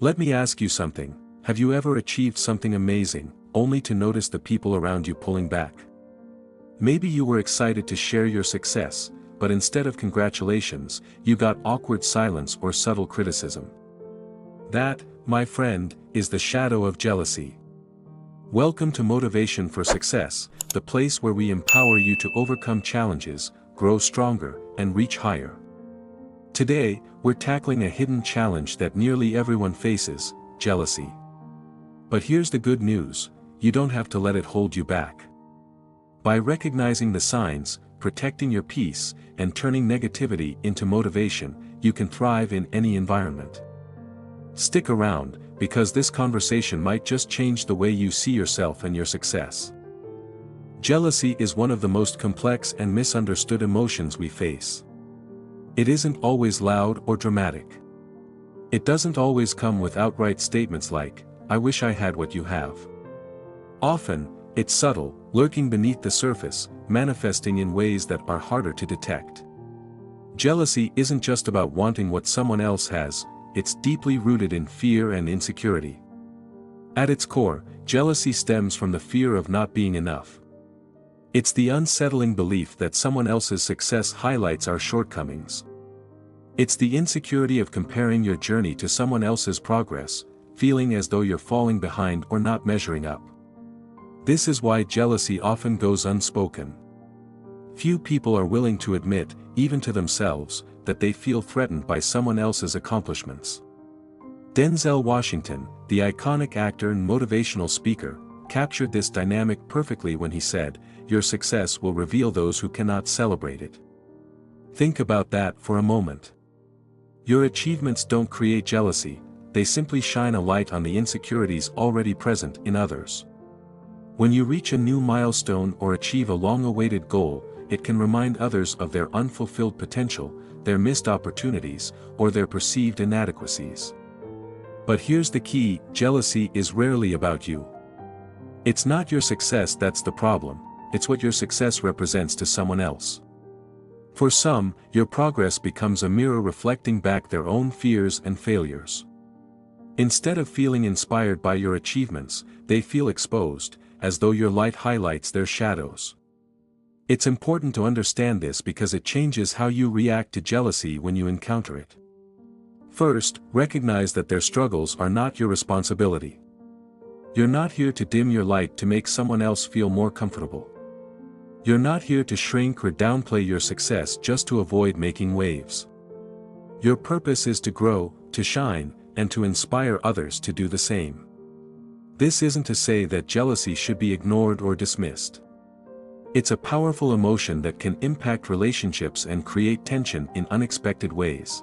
Let me ask you something. Have you ever achieved something amazing, only to notice the people around you pulling back? Maybe you were excited to share your success, but instead of congratulations, you got awkward silence or subtle criticism. That, my friend, is the shadow of jealousy. Welcome to Motivation for Success, the place where we empower you to overcome challenges, grow stronger, and reach higher. Today, we're tackling a hidden challenge that nearly everyone faces: jealousy. But here's the good news: you don't have to let it hold you back. By recognizing the signs, protecting your peace, and turning negativity into motivation, you can thrive in any environment. Stick around, because this conversation might just change the way you see yourself and your success. Jealousy is one of the most complex and misunderstood emotions we face. It isn't always loud or dramatic. It doesn't always come with outright statements like, "I wish I had what you have." Often, it's subtle, lurking beneath the surface, manifesting in ways that are harder to detect. Jealousy isn't just about wanting what someone else has, it's deeply rooted in fear and insecurity. At its core, jealousy stems from the fear of not being enough. It's the unsettling belief that someone else's success highlights our shortcomings. It's the insecurity of comparing your journey to someone else's progress, feeling as though you're falling behind or not measuring up. This is why jealousy often goes unspoken. Few people are willing to admit, even to themselves, that they feel threatened by someone else's accomplishments. Denzel Washington, the iconic actor and motivational speaker, captured this dynamic perfectly when he said, "Your success will reveal those who cannot celebrate it." Think about that for a moment. Your achievements don't create jealousy, they simply shine a light on the insecurities already present in others. When you reach a new milestone or achieve a long-awaited goal, it can remind others of their unfulfilled potential, their missed opportunities, or their perceived inadequacies. But here's the key: jealousy is rarely about you. It's not your success that's the problem, it's what your success represents to someone else. For some, your progress becomes a mirror reflecting back their own fears and failures. Instead of feeling inspired by your achievements, they feel exposed, as though your light highlights their shadows. It's important to understand this because it changes how you react to jealousy when you encounter it. First, recognize that their struggles are not your responsibility. You're not here to dim your light to make someone else feel more comfortable. You're not here to shrink or downplay your success just to avoid making waves. Your purpose is to grow, to shine, and to inspire others to do the same. This isn't to say that jealousy should be ignored or dismissed. It's a powerful emotion that can impact relationships and create tension in unexpected ways.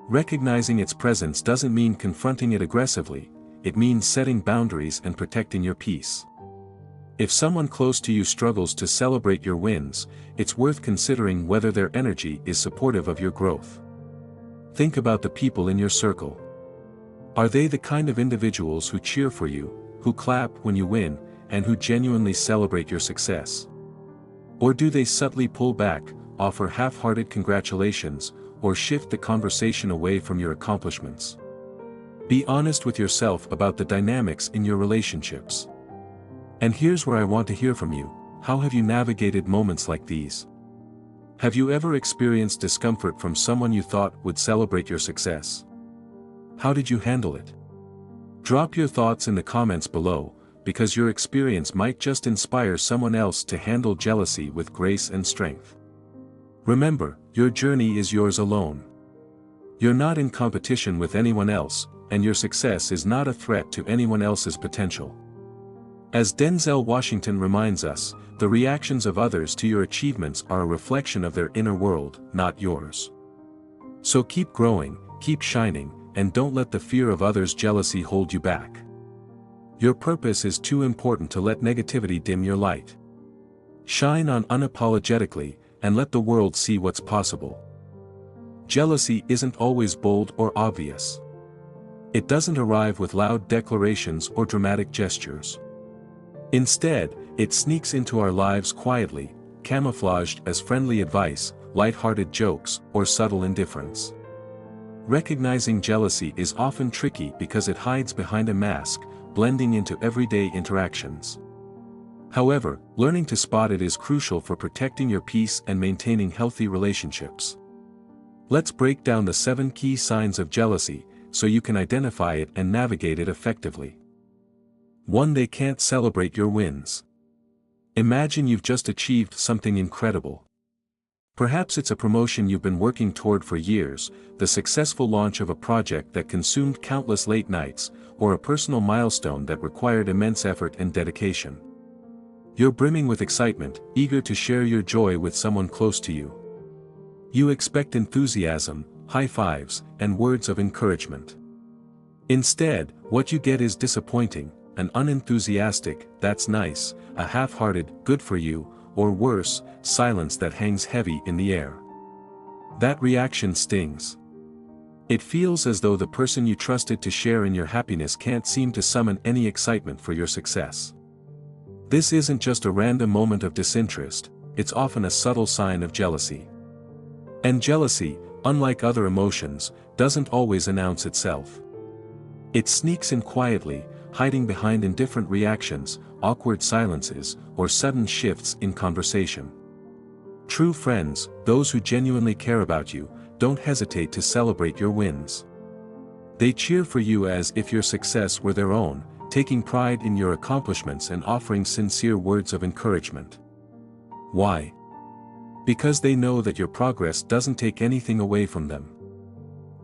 Recognizing its presence doesn't mean confronting it aggressively, it means setting boundaries and protecting your peace. If someone close to you struggles to celebrate your wins, it's worth considering whether their energy is supportive of your growth. Think about the people in your circle. Are they the kind of individuals who cheer for you, who clap when you win, and who genuinely celebrate your success? Or do they subtly pull back, offer half-hearted congratulations, or shift the conversation away from your accomplishments? Be honest with yourself about the dynamics in your relationships. And here's where I want to hear from you: how have you navigated moments like these? Have you ever experienced discomfort from someone you thought would celebrate your success? How did you handle it? Drop your thoughts in the comments below, because your experience might just inspire someone else to handle jealousy with grace and strength. Remember, your journey is yours alone. You're not in competition with anyone else, and your success is not a threat to anyone else's potential. As Denzel Washington reminds us, the reactions of others to your achievements are a reflection of their inner world, not yours. So keep growing, keep shining, and don't let the fear of others' jealousy hold you back. Your purpose is too important to let negativity dim your light. Shine on unapologetically, and let the world see what's possible. Jealousy isn't always bold or obvious. It doesn't arrive with loud declarations or dramatic gestures. Instead, it sneaks into our lives quietly, camouflaged as friendly advice, light-hearted jokes, or subtle indifference. Recognizing jealousy is often tricky because it hides behind a mask, blending into everyday interactions. However, learning to spot it is crucial for protecting your peace and maintaining healthy relationships. Let's break down the 7 key signs of jealousy, so you can identify it and navigate it effectively. 1. They can't celebrate your wins. Imagine you've just achieved something incredible. Perhaps it's a promotion you've been working toward for years, the successful launch of a project that consumed countless late nights, or a personal milestone that required immense effort and dedication. You're brimming with excitement, eager to share your joy with someone close to you. You expect enthusiasm, high fives, and words of encouragement. Instead, what you get is disappointing, an unenthusiastic, "that's nice," a half-hearted, "good for you," or worse, silence that hangs heavy in the air. That reaction stings. It feels as though the person you trusted to share in your happiness can't seem to summon any excitement for your success. This isn't just a random moment of disinterest, it's often a subtle sign of jealousy. And jealousy, unlike other emotions, doesn't always announce itself. It sneaks in quietly, hiding behind indifferent reactions, awkward silences, or sudden shifts in conversation. True friends, those who genuinely care about you, don't hesitate to celebrate your wins. They cheer for you as if your success were their own, taking pride in your accomplishments and offering sincere words of encouragement. Why? Because they know that your progress doesn't take anything away from them.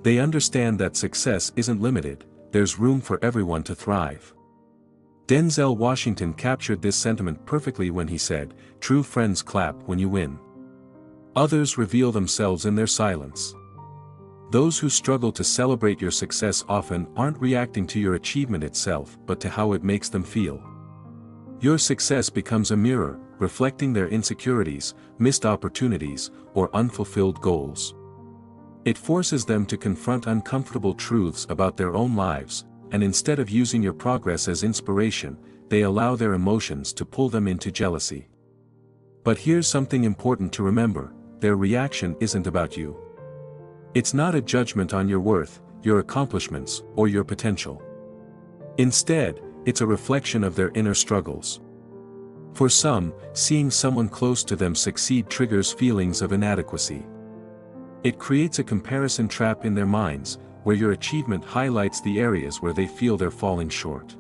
They understand that success isn't limited, there's room for everyone to thrive. Denzel Washington captured this sentiment perfectly when he said, "True friends clap when you win. Others reveal themselves in their silence." Those who struggle to celebrate your success often aren't reacting to your achievement itself but to how it makes them feel. Your success becomes a mirror, reflecting their insecurities, missed opportunities, or unfulfilled goals. It forces them to confront uncomfortable truths about their own lives, and instead of using your progress as inspiration, they allow their emotions to pull them into jealousy. But here's something important to remember: their reaction isn't about you. It's not a judgment on your worth, your accomplishments, or your potential. Instead, it's a reflection of their inner struggles. For some, seeing someone close to them succeed triggers feelings of inadequacy. It creates a comparison trap in their minds, where your achievement highlights the areas where they feel they're falling short.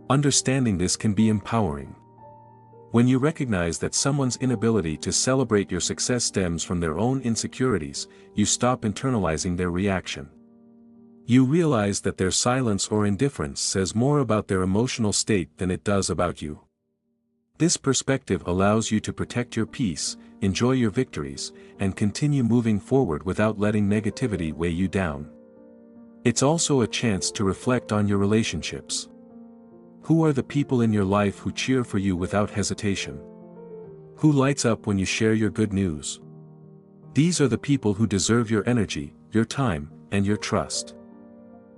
Understanding this can be empowering. When you recognize that someone's inability to celebrate your success stems from their own insecurities, you stop internalizing their reaction. You realize that their silence or indifference says more about their emotional state than it does about you. This perspective allows you to protect your peace, enjoy your victories, and continue moving forward without letting negativity weigh you down. It's also a chance to reflect on your relationships. Who are the people in your life who cheer for you without hesitation? Who lights up when you share your good news? These are the people who deserve your energy, your time, and your trust.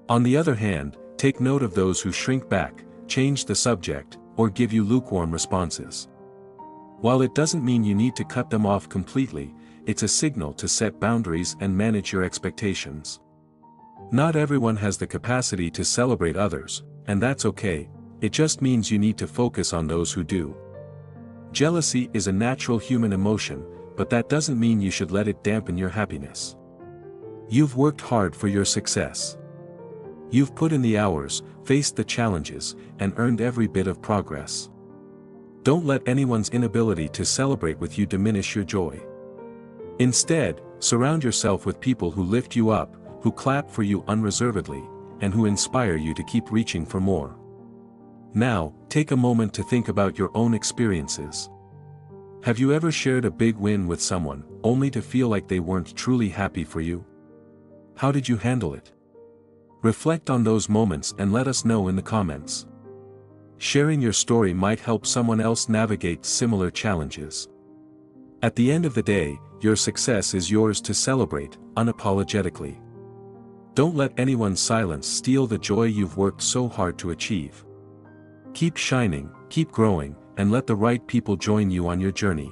On the other hand, take note of those who shrink back, change the subject, or give you lukewarm responses. While it doesn't mean you need to cut them off completely, it's a signal to set boundaries and manage your expectations. Not everyone has the capacity to celebrate others, and that's okay. It just means you need to focus on those who do. Jealousy is a natural human emotion, but that doesn't mean you should let it dampen your happiness. You've worked hard for your success. You've put in the hours, faced the challenges, and earned every bit of progress. Don't let anyone's inability to celebrate with you diminish your joy. Instead, surround yourself with people who lift you up, who clap for you unreservedly, and who inspire you to keep reaching for more. Now, take a moment to think about your own experiences. Have you ever shared a big win with someone, only to feel like they weren't truly happy for you? How did you handle it? Reflect on those moments and let us know in the comments. Sharing your story might help someone else navigate similar challenges. At the end of the day, your success is yours to celebrate, unapologetically. Don't let anyone's silence steal the joy you've worked so hard to achieve. Keep shining, keep growing, and let the right people join you on your journey.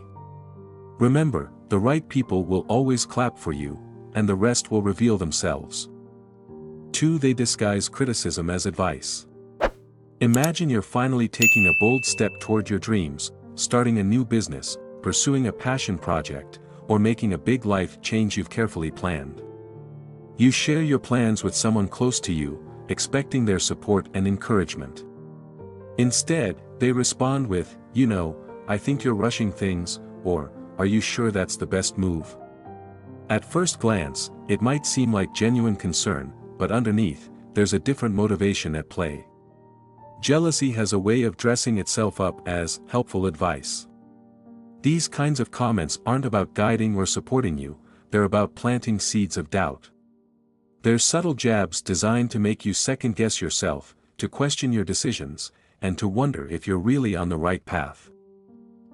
Remember, the right people will always clap for you, and the rest will reveal themselves. 2. They disguise criticism as advice. Imagine you're finally taking a bold step toward your dreams, starting a new business, pursuing a passion project, or making a big life change you've carefully planned. You share your plans with someone close to you, expecting their support and encouragement. Instead, they respond with, I think you're rushing things, or, are you sure that's the best move? At first glance, it might seem like genuine concern, but underneath, there's a different motivation at play. Jealousy has a way of dressing itself up as helpful advice. These kinds of comments aren't about guiding or supporting you, they're about planting seeds of doubt. They're subtle jabs designed to make you second-guess yourself, to question your decisions, and to wonder if you're really on the right path.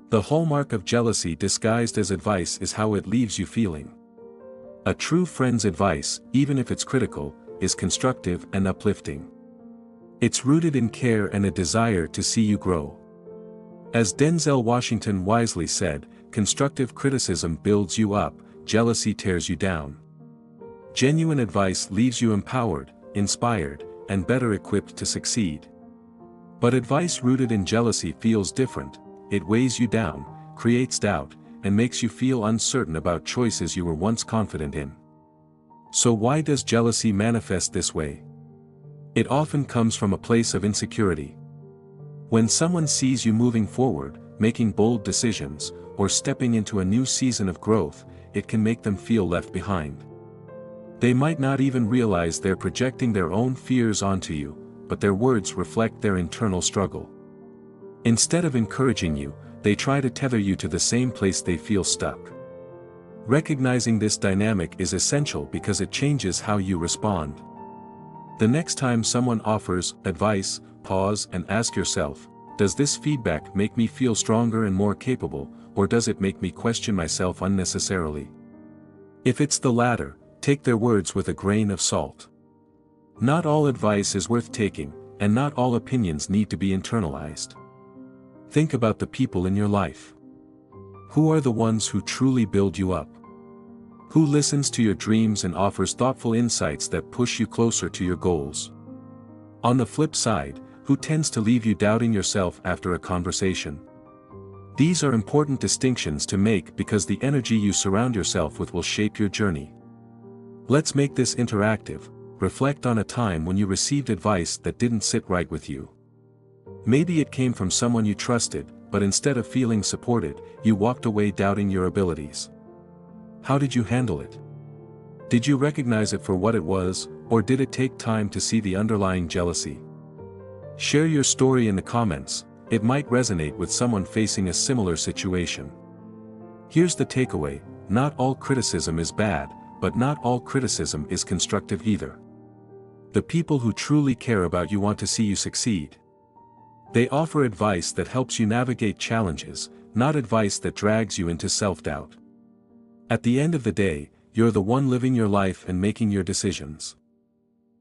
The hallmark of jealousy disguised as advice is how it leaves you feeling. A true friend's advice, even if it's critical, is constructive and uplifting. It's rooted in care and a desire to see you grow. As Denzel Washington wisely said, constructive criticism builds you up, jealousy tears you down. Genuine advice leaves you empowered, inspired, and better equipped to succeed. But advice rooted in jealousy feels different. It weighs you down, creates doubt, and makes you feel uncertain about choices you were once confident in. So why does jealousy manifest this way? It often comes from a place of insecurity. When someone sees you moving forward, making bold decisions, or stepping into a new season of growth, it can make them feel left behind. They might not even realize they're projecting their own fears onto you, but their words reflect their internal struggle. Instead of encouraging you, they try to tether you to the same place they feel stuck. Recognizing this dynamic is essential because it changes how you respond. The next time someone offers advice, pause and ask yourself, does this feedback make me feel stronger and more capable, or does it make me question myself unnecessarily? If it's the latter, take their words with a grain of salt. Not all advice is worth taking, and not all opinions need to be internalized. Think about the people in your life. Who are the ones who truly build you up? Who listens to your dreams and offers thoughtful insights that push you closer to your goals? On the flip side, who tends to leave you doubting yourself after a conversation? These are important distinctions to make because the energy you surround yourself with will shape your journey. Let's make this interactive. Reflect on a time when you received advice that didn't sit right with you. Maybe it came from someone you trusted, but instead of feeling supported, you walked away doubting your abilities. How did you handle it? Did you recognize it for what it was, or did it take time to see the underlying jealousy? Share your story in the comments. It might resonate with someone facing a similar situation. Here's the takeaway: not all criticism is bad, but not all criticism is constructive either. The people who truly care about you want to see you succeed. They offer advice that helps you navigate challenges, not advice that drags you into self-doubt. At the end of the day, you're the one living your life and making your decisions.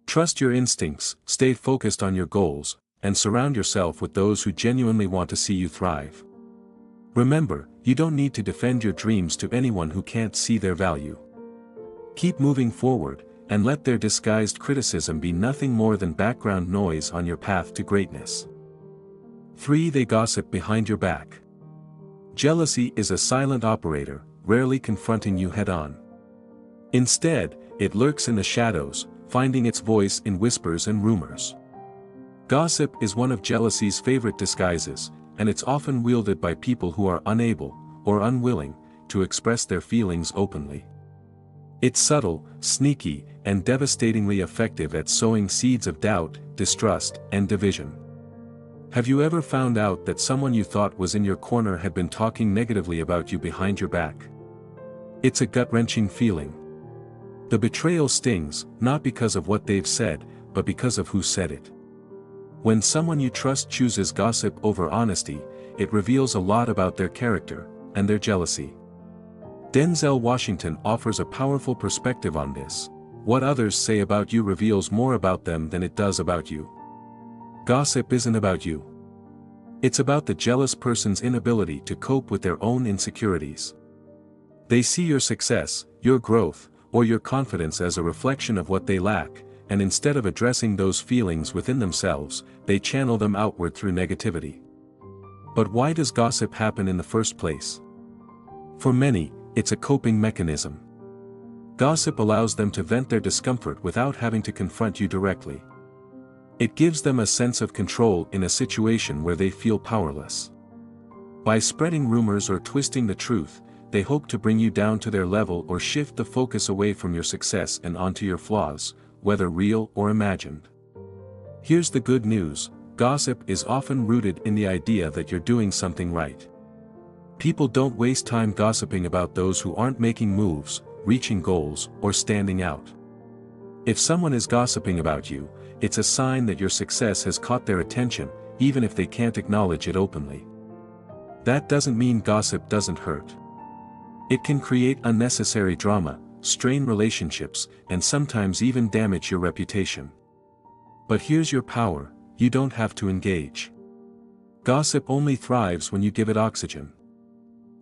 Trust your instincts, stay focused on your goals, and surround yourself with those who genuinely want to see you thrive. Remember, you don't need to defend your dreams to anyone who can't see their value. Keep moving forward, and let their disguised criticism be nothing more than background noise on your path to greatness. 3. They gossip behind your back. Jealousy is a silent operator, rarely confronting you head-on. Instead, it lurks in the shadows, finding its voice in whispers and rumors. Gossip is one of jealousy's favorite disguises, and it's often wielded by people who are unable, or unwilling, to express their feelings openly. It's subtle, sneaky, and devastatingly effective at sowing seeds of doubt, distrust, and division. Have you ever found out that someone you thought was in your corner had been talking negatively about you behind your back? It's a gut-wrenching feeling. The betrayal stings, not because of what they've said, but because of who said it. When someone you trust chooses gossip over honesty, it reveals a lot about their character, and their jealousy. Denzel Washington offers a powerful perspective on this. What others say about you reveals more about them than it does about you. Gossip isn't about you. It's about the jealous person's inability to cope with their own insecurities. They see your success, your growth, or your confidence as a reflection of what they lack, and instead of addressing those feelings within themselves, they channel them outward through negativity. But why does gossip happen in the first place? For many, it's a coping mechanism. Gossip allows them to vent their discomfort without having to confront you directly. It gives them a sense of control in a situation where they feel powerless. By spreading rumors or twisting the truth, they hope to bring you down to their level or shift the focus away from your success and onto your flaws, whether real or imagined. Here's the good news: gossip is often rooted in the idea that you're doing something right. People don't waste time gossiping about those who aren't making moves, reaching goals, or standing out. If someone is gossiping about you, it's a sign that your success has caught their attention, even if they can't acknowledge it openly. That doesn't mean gossip doesn't hurt. It can create unnecessary drama, strain relationships, and sometimes even damage your reputation. But here's your power: you don't have to engage. Gossip only thrives when you give it oxygen.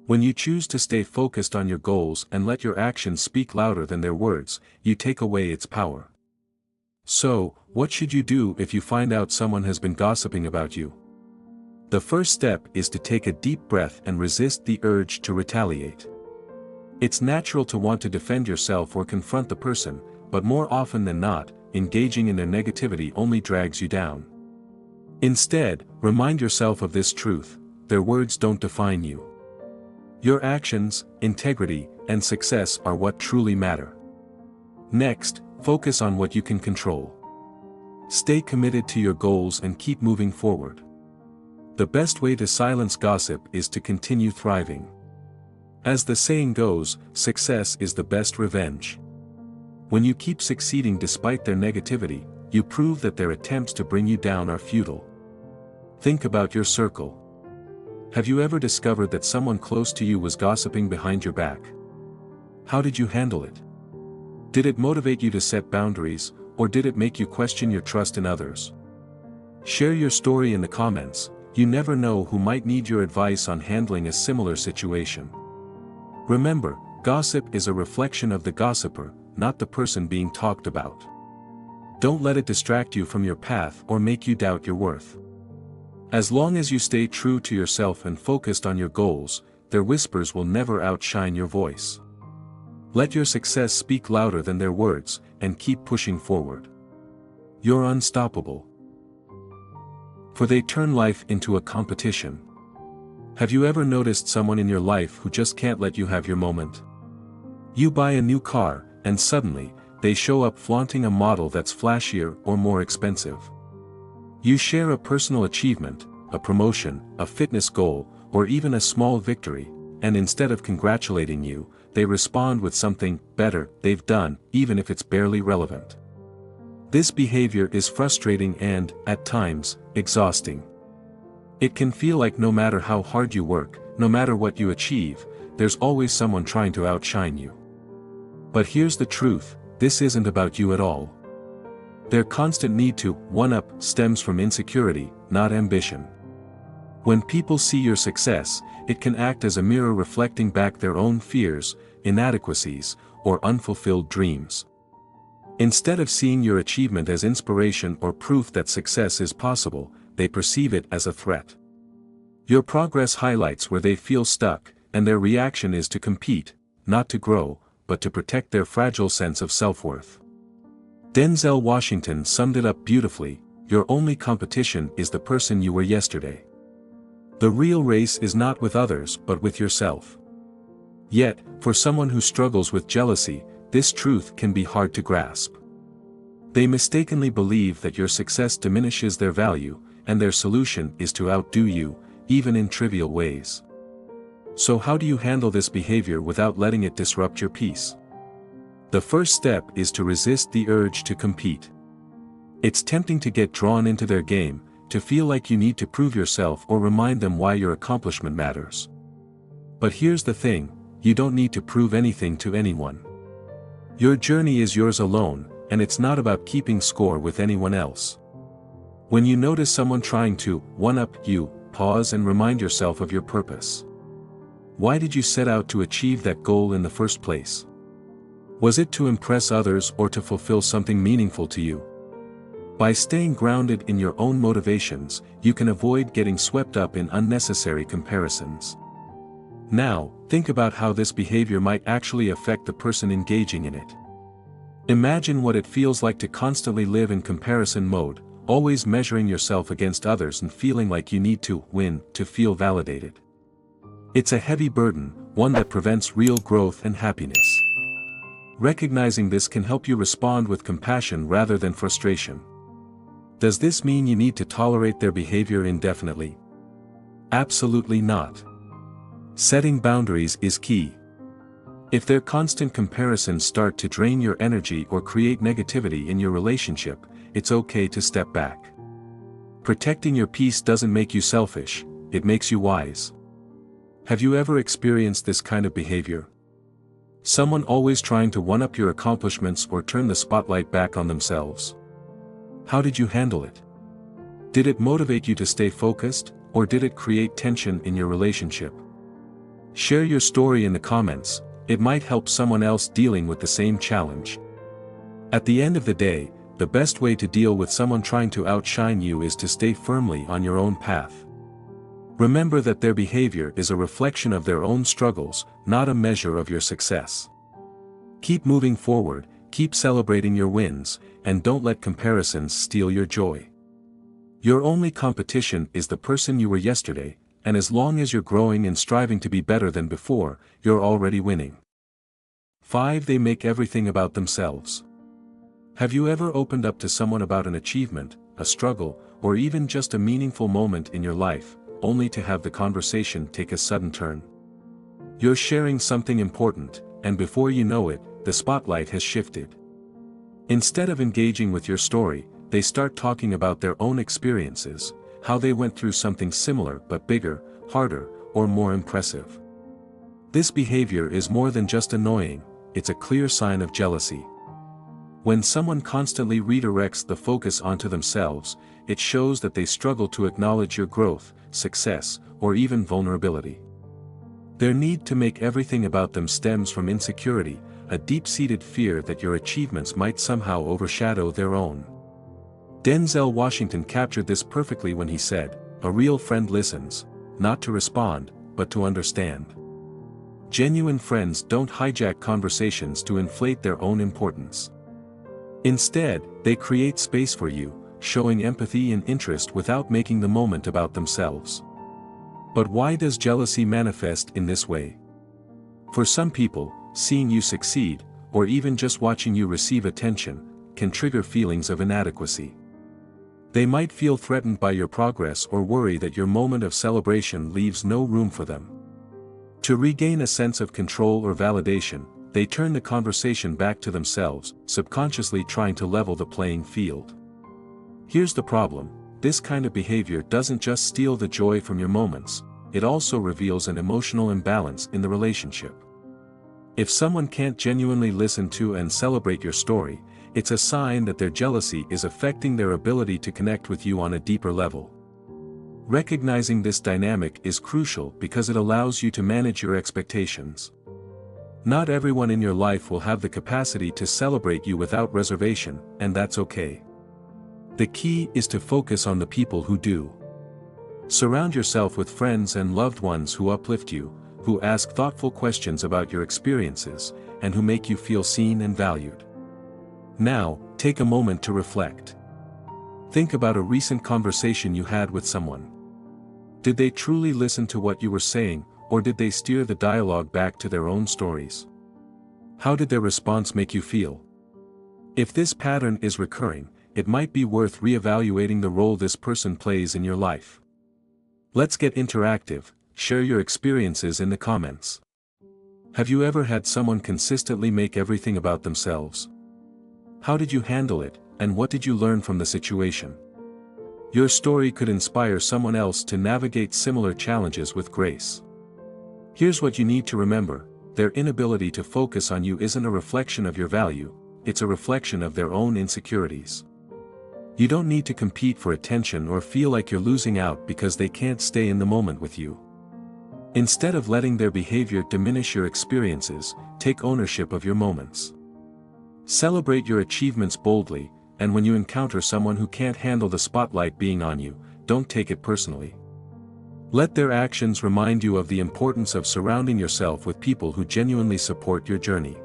When you choose to stay focused on your goals and let your actions speak louder than their words, you take away its power. So, what should you do if you find out someone has been gossiping about you? The first step is to take a deep breath and resist the urge to retaliate. It's natural to want to defend yourself or confront the person, but more often than not, engaging in their negativity only drags you down. Instead, remind yourself of this truth: their words don't define you. Your actions, integrity, and success are what truly matter. Next, focus on what you can control. Stay committed to your goals and keep moving forward. The best way to silence gossip is to continue thriving. As the saying goes, success is the best revenge. When you keep succeeding despite their negativity, you prove that their attempts to bring you down are futile. Think about your circle. Have you ever discovered that someone close to you was gossiping behind your back? How did you handle it? Did it motivate you to set boundaries, or did it make you question your trust in others? Share your story in the comments. You never know who might need your advice on handling a similar situation. Remember, gossip is a reflection of the gossiper, not the person being talked about. Don't let it distract you from your path or make you doubt your worth. As long as you stay true to yourself and focused on your goals, their whispers will never outshine your voice. Let your success speak louder than their words, and keep pushing forward. You're unstoppable. For they turn life into a competition. Have you ever noticed someone in your life who just can't let you have your moment? You buy a new car, and suddenly, they show up flaunting a model that's flashier or more expensive. You share a personal achievement, a promotion, a fitness goal, or even a small victory, and instead of congratulating you, they respond with something better they've done, even if it's barely relevant. This behavior is frustrating and, at times, exhausting. It can feel like no matter how hard you work, no matter what you achieve, there's always someone trying to outshine you. But here's the truth: this isn't about you at all. Their constant need to one-up stems from insecurity, not ambition. When people see your success, it can act as a mirror reflecting back their own fears, inadequacies, or unfulfilled dreams. Instead of seeing your achievement as inspiration or proof that success is possible, they perceive it as a threat. Your progress highlights where they feel stuck, and their reaction is to compete, not to grow, but to protect their fragile sense of self-worth. Denzel Washington summed it up beautifully: your only competition is the person you were yesterday. The real race is not with others but with yourself. Yet, for someone who struggles with jealousy, this truth can be hard to grasp. They mistakenly believe that your success diminishes their value, and their solution is to outdo you, even in trivial ways. So how do you handle this behavior without letting it disrupt your peace? The first step is to resist the urge to compete. It's tempting to get drawn into their game, to feel like you need to prove yourself or remind them why your accomplishment matters. But here's the thing: you don't need to prove anything to anyone. Your journey is yours alone, and it's not about keeping score with anyone else. When you notice someone trying to one-up you, pause and remind yourself of your purpose. Why did you set out to achieve that goal in the first place? Was it to impress others or to fulfill something meaningful to you? By staying grounded in your own motivations, you can avoid getting swept up in unnecessary comparisons. Now, think about how this behavior might actually affect the person engaging in it. Imagine what it feels like to constantly live in comparison mode, always measuring yourself against others and feeling like you need to win to feel validated. It's a heavy burden, one that prevents real growth and happiness. Recognizing this can help you respond with compassion rather than frustration. Does this mean you need to tolerate their behavior indefinitely? Absolutely not. Setting boundaries is key. If their constant comparisons start to drain your energy or create negativity in your relationship, it's okay to step back. Protecting your peace doesn't make you selfish, it makes you wise. Have you ever experienced this kind of behavior? Someone always trying to one-up your accomplishments or turn the spotlight back on themselves. How did you handle it? Did it motivate you to stay focused, or did it create tension in your relationship? Share your story in the comments, it might help someone else dealing with the same challenge. At the end of the day, the best way to deal with someone trying to outshine you is to stay firmly on your own path. Remember that their behavior is a reflection of their own struggles, not a measure of your success. Keep moving forward, keep celebrating your wins, and don't let comparisons steal your joy. Your only competition is the person you were yesterday, and as long as you're growing and striving to be better than before, you're already winning. 5. They make everything about themselves. Have you ever opened up to someone about an achievement, a struggle, or even just a meaningful moment in your life, only to have the conversation take a sudden turn? You're sharing something important, and before you know it, the spotlight has shifted. Instead of engaging with your story, they start talking about their own experiences, how they went through something similar but bigger, harder, or more impressive. This behavior is more than just annoying, it's a clear sign of jealousy. When someone constantly redirects the focus onto themselves, it shows that they struggle to acknowledge your growth, success, or even vulnerability. Their need to make everything about them stems from insecurity, a deep-seated fear that your achievements might somehow overshadow their own. Denzel Washington captured this perfectly when he said, "A real friend listens, not to respond, but to understand." Genuine friends don't hijack conversations to inflate their own importance. Instead, they create space for you, showing empathy and interest without making the moment about themselves. But why does jealousy manifest in this way? For some people, seeing you succeed, or even just watching you receive attention, can trigger feelings of inadequacy. They might feel threatened by your progress or worry that your moment of celebration leaves no room for them. To regain a sense of control or validation, they turn the conversation back to themselves, subconsciously trying to level the playing field. Here's the problem: this kind of behavior doesn't just steal the joy from your moments, it also reveals an emotional imbalance in the relationship. If someone can't genuinely listen to and celebrate your story, it's a sign that their jealousy is affecting their ability to connect with you on a deeper level. Recognizing this dynamic is crucial because it allows you to manage your expectations. Not everyone in your life will have the capacity to celebrate you without reservation, and that's okay. The key is to focus on the people who do. Surround yourself with friends and loved ones who uplift you, who ask thoughtful questions about your experiences, and who make you feel seen and valued. Now, take a moment to reflect. Think about a recent conversation you had with someone. Did they truly listen to what you were saying, or did they steer the dialogue back to their own stories? How did their response make you feel? If this pattern is recurring, it might be worth reevaluating the role this person plays in your life. Let's get interactive, share your experiences in the comments. Have you ever had someone consistently make everything about themselves? How did you handle it, and what did you learn from the situation? Your story could inspire someone else to navigate similar challenges with grace. Here's what you need to remember: their inability to focus on you isn't a reflection of your value, it's a reflection of their own insecurities. You don't need to compete for attention or feel like you're losing out because they can't stay in the moment with you. Instead of letting their behavior diminish your experiences, take ownership of your moments. Celebrate your achievements boldly, and when you encounter someone who can't handle the spotlight being on you, don't take it personally. Let their actions remind you of the importance of surrounding yourself with people who genuinely support your journey.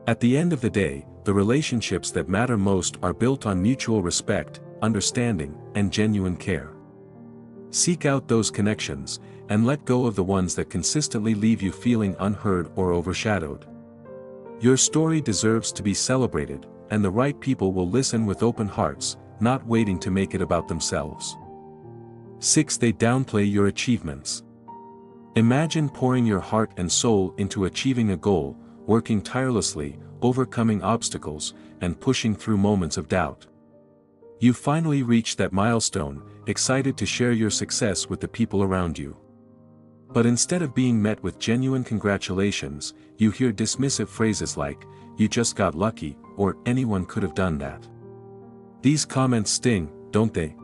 At the end of the day, the relationships that matter most are built on mutual respect, understanding, and genuine care. Seek out those connections, and let go of the ones that consistently leave you feeling unheard or overshadowed. Your story deserves to be celebrated, and the right people will listen with open hearts, not waiting to make it about themselves. 6. They downplay your achievements. Imagine pouring your heart and soul into achieving a goal, working tirelessly, overcoming obstacles, and pushing through moments of doubt. You finally reached that milestone, excited to share your success with the people around you. But instead of being met with genuine congratulations, you hear dismissive phrases like, "You just got lucky," or "Anyone could have done that." These comments sting, don't they?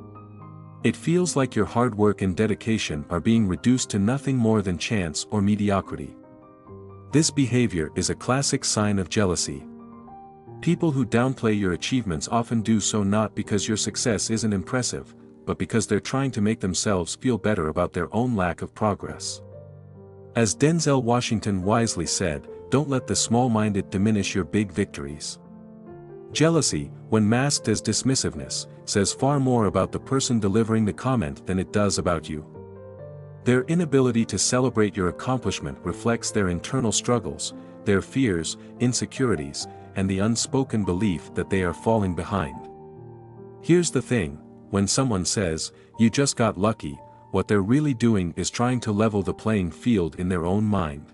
It feels like your hard work and dedication are being reduced to nothing more than chance or mediocrity. This behavior is a classic sign of jealousy. People who downplay your achievements often do so not because your success isn't impressive, but because they're trying to make themselves feel better about their own lack of progress. As Denzel Washington wisely said, "Don't let the small-minded diminish your big victories." Jealousy, when masked as dismissiveness, says far more about the person delivering the comment than it does about you. Their inability to celebrate your accomplishment reflects their internal struggles, their fears, insecurities, and the unspoken belief that they are falling behind. Here's the thing, when someone says, "You just got lucky," what they're really doing is trying to level the playing field in their own mind.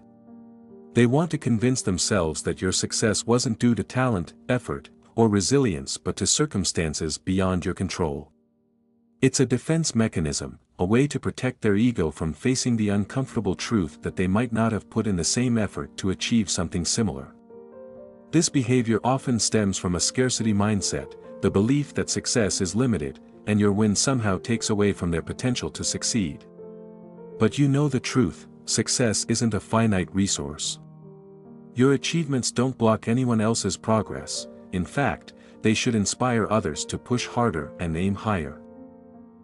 They want to convince themselves that your success wasn't due to talent, effort, or resilience but to circumstances beyond your control. It's a defense mechanism, a way to protect their ego from facing the uncomfortable truth that they might not have put in the same effort to achieve something similar. This behavior often stems from a scarcity mindset, the belief that success is limited, and your win somehow takes away from their potential to succeed. But you know the truth, success isn't a finite resource. Your achievements don't block anyone else's progress. In fact, they should inspire others to push harder and aim higher.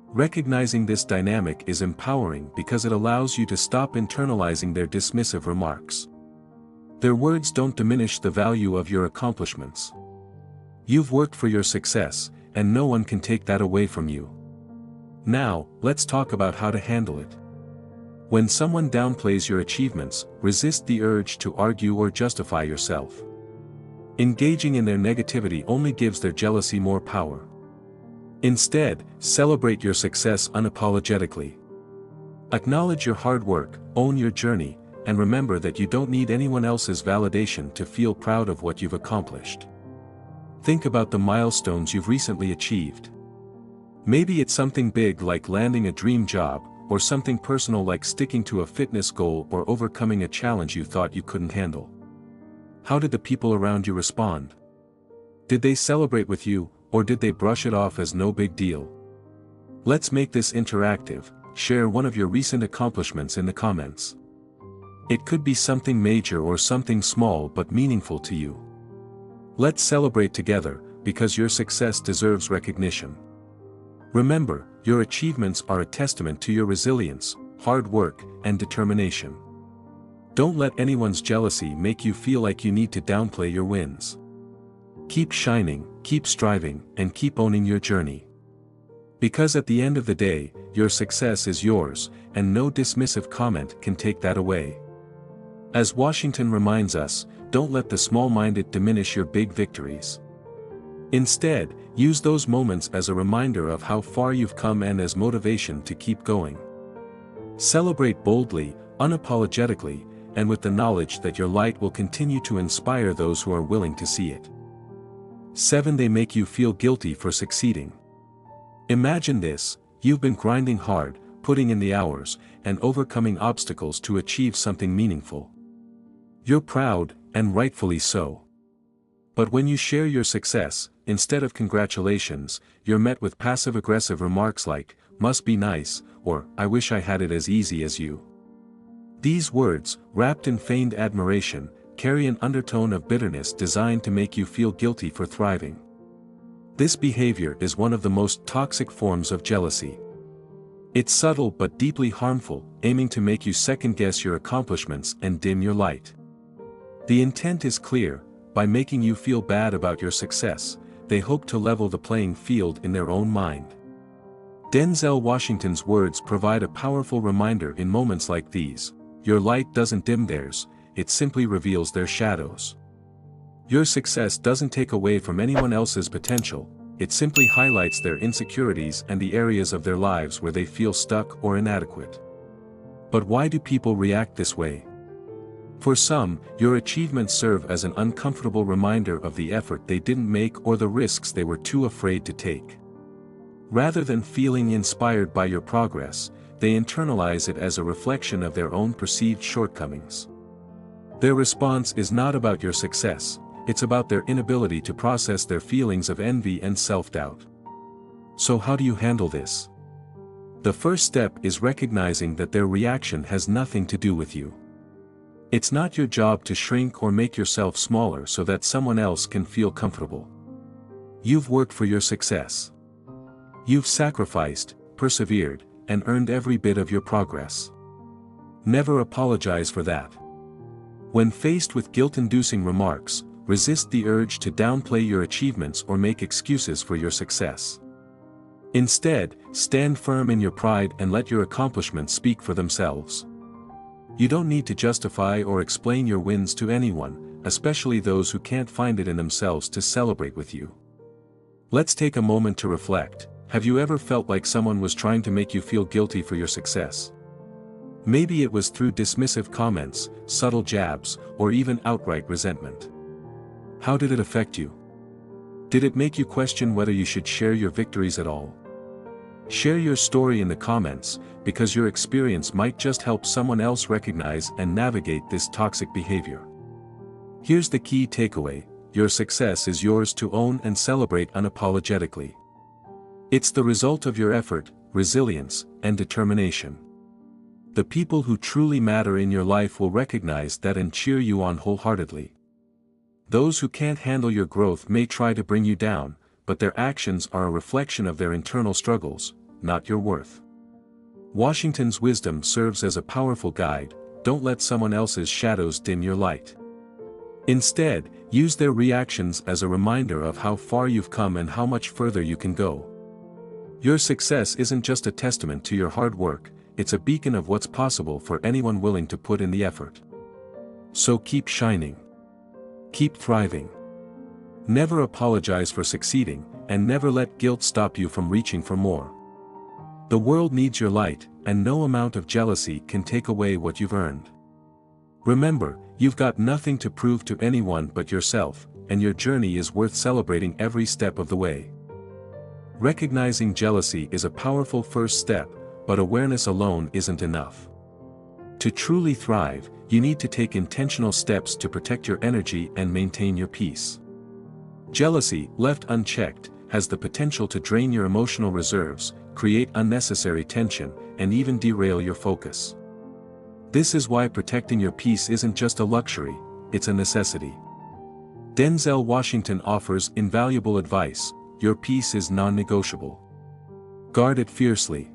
Recognizing this dynamic is empowering because it allows you to stop internalizing their dismissive remarks. Their words don't diminish the value of your accomplishments. You've worked for your success, and no one can take that away from you. Now, let's talk about how to handle it. When someone downplays your achievements, resist the urge to argue or justify yourself. Engaging in their negativity only gives their jealousy more power. Instead, celebrate your success unapologetically. Acknowledge your hard work, own your journey, and remember that you don't need anyone else's validation to feel proud of what you've accomplished. Think about the milestones you've recently achieved. Maybe it's something big like landing a dream job, or something personal like sticking to a fitness goal or overcoming a challenge you thought you couldn't handle. How did the people around you respond? Did they celebrate with you, or did they brush it off as no big deal? Let's make this interactive. Share one of your recent accomplishments in the comments. It could be something major or something small but meaningful to you. Let's celebrate together, because your success deserves recognition. Remember, your achievements are a testament to your resilience, hard work, and determination. Don't let anyone's jealousy make you feel like you need to downplay your wins. Keep shining, keep striving, and keep owning your journey. Because at the end of the day, your success is yours, and no dismissive comment can take that away. As Washington reminds us, don't let the small-minded diminish your big victories. Instead, use those moments as a reminder of how far you've come and as motivation to keep going. Celebrate boldly, unapologetically, and with the knowledge that your light will continue to inspire those who are willing to see it. 7. They make you feel guilty for succeeding. Imagine this, you've been grinding hard, putting in the hours, and overcoming obstacles to achieve something meaningful. You're proud, and rightfully so. But when you share your success, instead of congratulations, you're met with passive-aggressive remarks like, "Must be nice," or "I wish I had it as easy as you." These words, wrapped in feigned admiration, carry an undertone of bitterness designed to make you feel guilty for thriving. This behavior is one of the most toxic forms of jealousy. It's subtle but deeply harmful, aiming to make you second-guess your accomplishments and dim your light. The intent is clear: by making you feel bad about your success, they hope to level the playing field in their own mind. Denzel Washington's words provide a powerful reminder in moments like these: your light doesn't dim theirs, it simply reveals their shadows. Your success doesn't take away from anyone else's potential, it simply highlights their insecurities and the areas of their lives where they feel stuck or inadequate. But why do people react this way? For some, your achievements serve as an uncomfortable reminder of the effort they didn't make or the risks they were too afraid to take. Rather than feeling inspired by your progress, they internalize it as a reflection of their own perceived shortcomings. Their response is not about your success, it's about their inability to process their feelings of envy and self-doubt. So how do you handle this? The first step is recognizing that their reaction has nothing to do with you. It's not your job to shrink or make yourself smaller so that someone else can feel comfortable. You've worked for your success. You've sacrificed, persevered, and earned every bit of your progress. Never apologize for that. When faced with guilt-inducing remarks, resist the urge to downplay your achievements or make excuses for your success. Instead, stand firm in your pride and let your accomplishments speak for themselves. You don't need to justify or explain your wins to anyone, especially those who can't find it in themselves to celebrate with you. Let's take a moment to reflect. Have you ever felt like someone was trying to make you feel guilty for your success? Maybe it was through dismissive comments, subtle jabs, or even outright resentment. How did it affect you? Did it make you question whether you should share your victories at all? Share your story in the comments, because your experience might just help someone else recognize and navigate this toxic behavior. Here's the key takeaway: your success is yours to own and celebrate unapologetically. It's the result of your effort, resilience, and determination. The people who truly matter in your life will recognize that and cheer you on wholeheartedly. Those who can't handle your growth may try to bring you down, but their actions are a reflection of their internal struggles, not your worth. Washington's wisdom serves as a powerful guide: don't let someone else's shadows dim your light. Instead, use their reactions as a reminder of how far you've come and how much further you can go. Your success isn't just a testament to your hard work, it's a beacon of what's possible for anyone willing to put in the effort. So keep shining. Keep thriving. Never apologize for succeeding, and never let guilt stop you from reaching for more. The world needs your light, and no amount of jealousy can take away what you've earned. Remember, you've got nothing to prove to anyone but yourself, and your journey is worth celebrating every step of the way. Recognizing jealousy is a powerful first step, but awareness alone isn't enough. To truly thrive, you need to take intentional steps to protect your energy and maintain your peace. Jealousy, left unchecked, has the potential to drain your emotional reserves, create unnecessary tension, and even derail your focus. This is why protecting your peace isn't just a luxury, it's a necessity. Denzel Washington offers invaluable advice: your peace is non-negotiable. Guard it fiercely.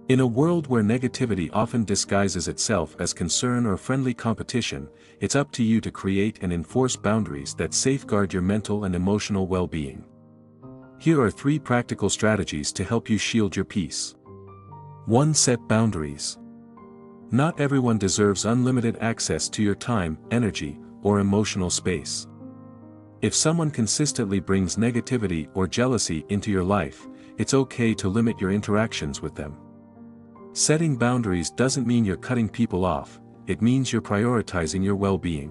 In a world where negativity often disguises itself as concern or friendly competition, it's up to you to create and enforce boundaries that safeguard your mental and emotional well-being. Here are 3 practical strategies to help you shield your peace. 1. Set boundaries. Not everyone deserves unlimited access to your time, energy, or emotional space. If someone consistently brings negativity or jealousy into your life, it's okay to limit your interactions with them. Setting boundaries doesn't mean you're cutting people off, it means you're prioritizing your well-being.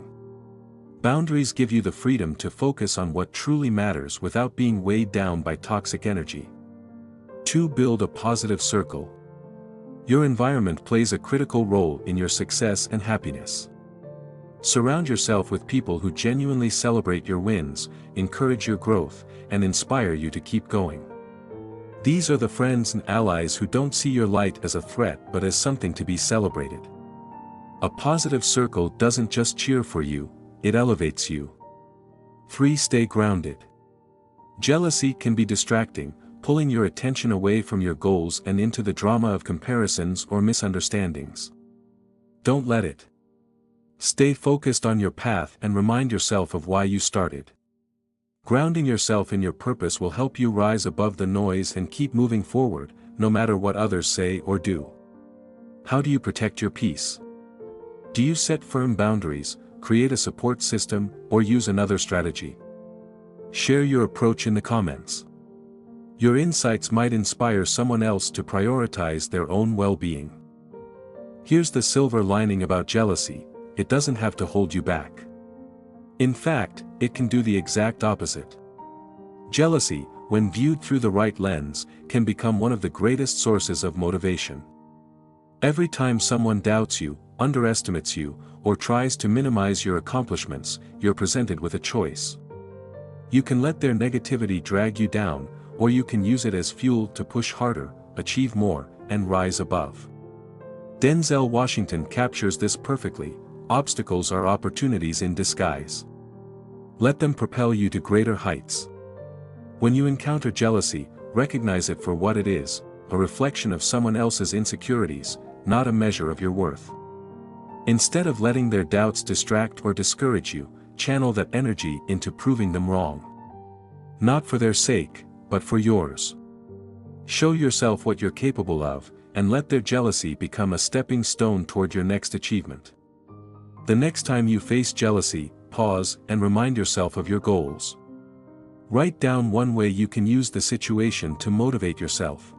Boundaries give you the freedom to focus on what truly matters without being weighed down by toxic energy. 2. Build a positive circle. Your environment plays a critical role in your success and happiness. Surround yourself with people who genuinely celebrate your wins, encourage your growth, and inspire you to keep going. These are the friends and allies who don't see your light as a threat but as something to be celebrated. A positive circle doesn't just cheer for you, it elevates you. 3. Stay grounded. Jealousy can be distracting, pulling your attention away from your goals and into the drama of comparisons or misunderstandings. Don't let it. Stay focused on your path and remind yourself of why you started. Grounding yourself in your purpose will help you rise above the noise and keep moving forward, no matter what others say or do. How do you protect your peace? Do you set firm boundaries, create a support system, or use another strategy? Share your approach in the comments. Your insights might inspire someone else to prioritize their own well-being. Here's the silver lining about jealousy: it doesn't have to hold you back. In fact, it can do the exact opposite. Jealousy, when viewed through the right lens, can become one of the greatest sources of motivation. Every time someone doubts you, underestimates you, or tries to minimize your accomplishments, you're presented with a choice. You can let their negativity drag you down, or you can use it as fuel to push harder, achieve more, and rise above. Denzel Washington captures this perfectly: obstacles are opportunities in disguise. Let them propel you to greater heights. When you encounter jealousy, recognize it for what it is: a reflection of someone else's insecurities, not a measure of your worth. Instead of letting their doubts distract or discourage you, channel that energy into proving them wrong. Not for their sake, but for yours. Show yourself what you're capable of, and let their jealousy become a stepping stone toward your next achievement. The next time you face jealousy, pause and remind yourself of your goals. Write down one way you can use the situation to motivate yourself.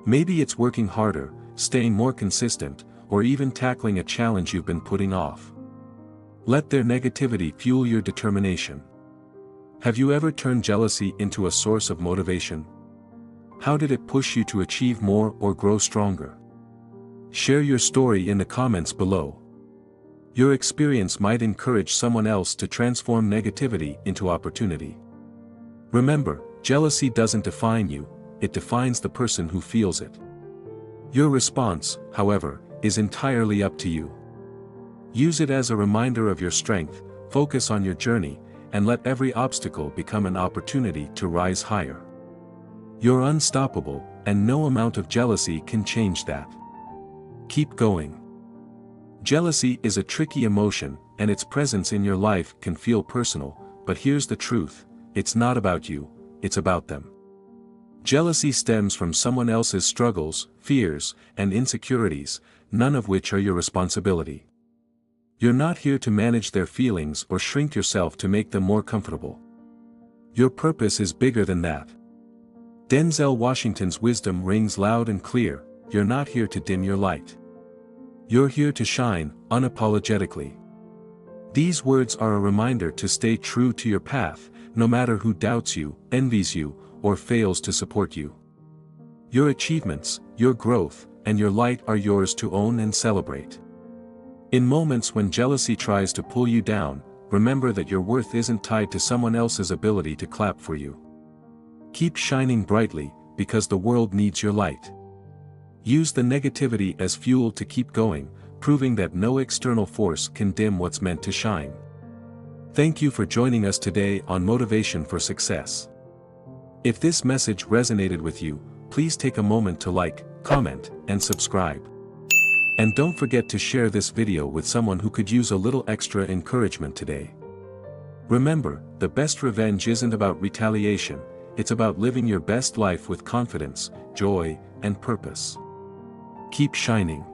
Maybe it's working harder, staying more consistent, or even tackling a challenge you've been putting off. Let their negativity fuel your determination. Have you ever turned jealousy into a source of motivation? How did it push you to achieve more or grow stronger? Share your story in the comments below. Your experience might encourage someone else to transform negativity into opportunity. Remember, jealousy doesn't define you, it defines the person who feels it. Your response, however, is entirely up to you. Use it as a reminder of your strength, focus on your journey, and let every obstacle become an opportunity to rise higher. You're unstoppable, and no amount of jealousy can change that. Keep going. Jealousy is a tricky emotion, and its presence in your life can feel personal, but here's the truth: it's not about you, it's about them. Jealousy stems from someone else's struggles, fears, and insecurities, none of which are your responsibility. You're not here to manage their feelings or shrink yourself to make them more comfortable. Your purpose is bigger than that. Denzel Washington's wisdom rings loud and clear: you're not here to dim your light. You're here to shine, unapologetically. These words are a reminder to stay true to your path, no matter who doubts you, envies you, or fails to support you. Your achievements, your growth, and your light are yours to own and celebrate. In moments when jealousy tries to pull you down, remember that your worth isn't tied to someone else's ability to clap for you. Keep shining brightly, because the world needs your light. Use the negativity as fuel to keep going, proving that no external force can dim what's meant to shine. Thank you for joining us today on Motivation for Success. If this message resonated with you, please take a moment to like, comment, and subscribe. And don't forget to share this video with someone who could use a little extra encouragement today. Remember, the best revenge isn't about retaliation, it's about living your best life with confidence, joy, and purpose. Keep shining.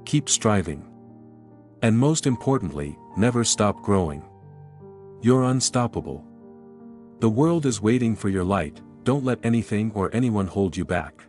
Keep striving. And most importantly, never stop growing. You're unstoppable. The world is waiting for your light, don't let anything or anyone hold you back.